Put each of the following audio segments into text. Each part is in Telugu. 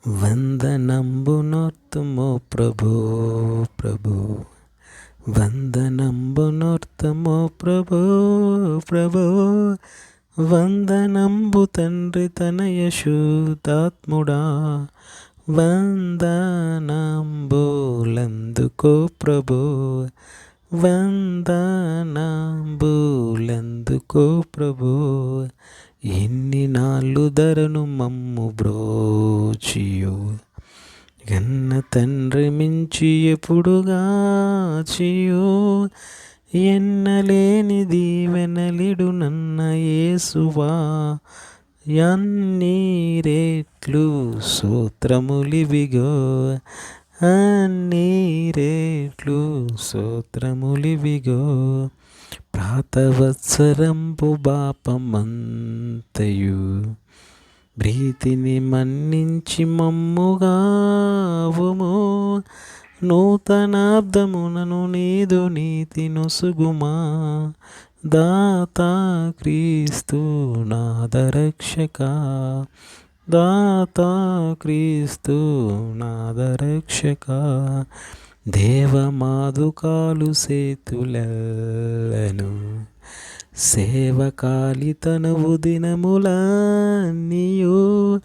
వందనంబునోర్తుము ప్రభో ప్రభో, వందనంబునోర్తము ప్రభో ప్రభో, వందనంబు తండ్రి తనయ శుద్ధాత్ముడా, వందనంబులందుకో ప్రభో, వందనంబులందుకో ప్రభో. ఎన్ని నాళ్ళు ధరను మమ్ము బ్రోచియో, గన్న తండ్రి మించి ఎప్పుడుగాచియో, ఎన్నలేని దీవెనలిడు నన్న యేసువా, అన్ని రేట్లు స్తోత్రములివిగో, అన్ని రేట్లు స్తోత్రములివిగో. ప్రాతవత్సరంపు బాపమంతయు ప్రీతిని మన్నించి మమ్ముగావుము, నూతనాబ్దమునను నీదు నీతి నొసుగుమా, దాతా క్రీస్తు నాదరక్షక, దాతా క్రీస్తు నాదరక్షక. దేవమాదుకాలు సేతులను సేవకాలి తనువు దినములన్నీయు,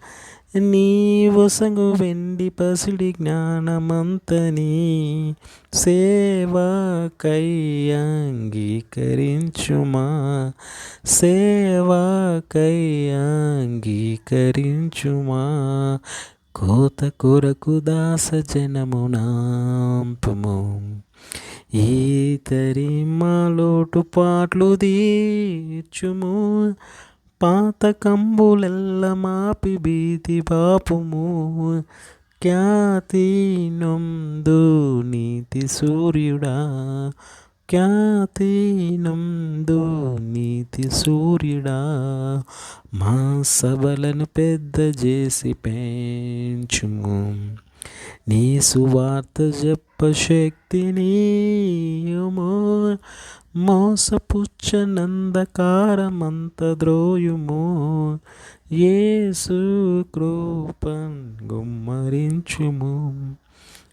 నీవొసగు వెండి పసిడి జ్ఞానమంతని సేవకై అంగీకరించుమా, సేవకై అంగీకరించుమా. కోత కొరకు దాస జనమునాంపుము, ఈతరి మాలోటు పాట్లు తీర్చుము, పాతకంబులెల్ల మాపి భీతి పాపుము, ఖ్యాతి నొందు నీతి సూర్యుడా, ఖ్యాతి నొందు నీతి సూర్యుడా. మా సభలను పెద్ద చేసి పెంచుము, నీ సువార్త చెప్ప శక్తినియుము, మోసపుచ్చనందకారమంత ద్రోయుము, యేసు కృపన్ గుమ్మరించుము,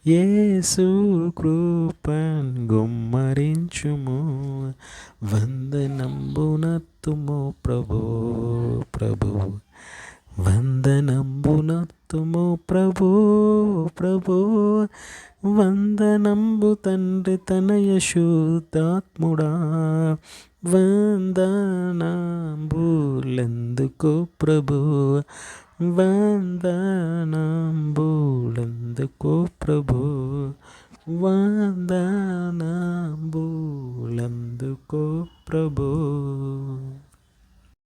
యేసు కృపన్ గుమ్మరించుము. వందనంబునత్తుము ప్రభో ప్రభో, వందనంబునత్తుము ప్రభో ప్రభో, వందనంబు తండ్రి తనయ శుద్ధాత్ముడా, వందనంబులందుకో ప్రభో, వందనంబులందుకో ప్రభో, వందనంబులందుకో ప్రభో.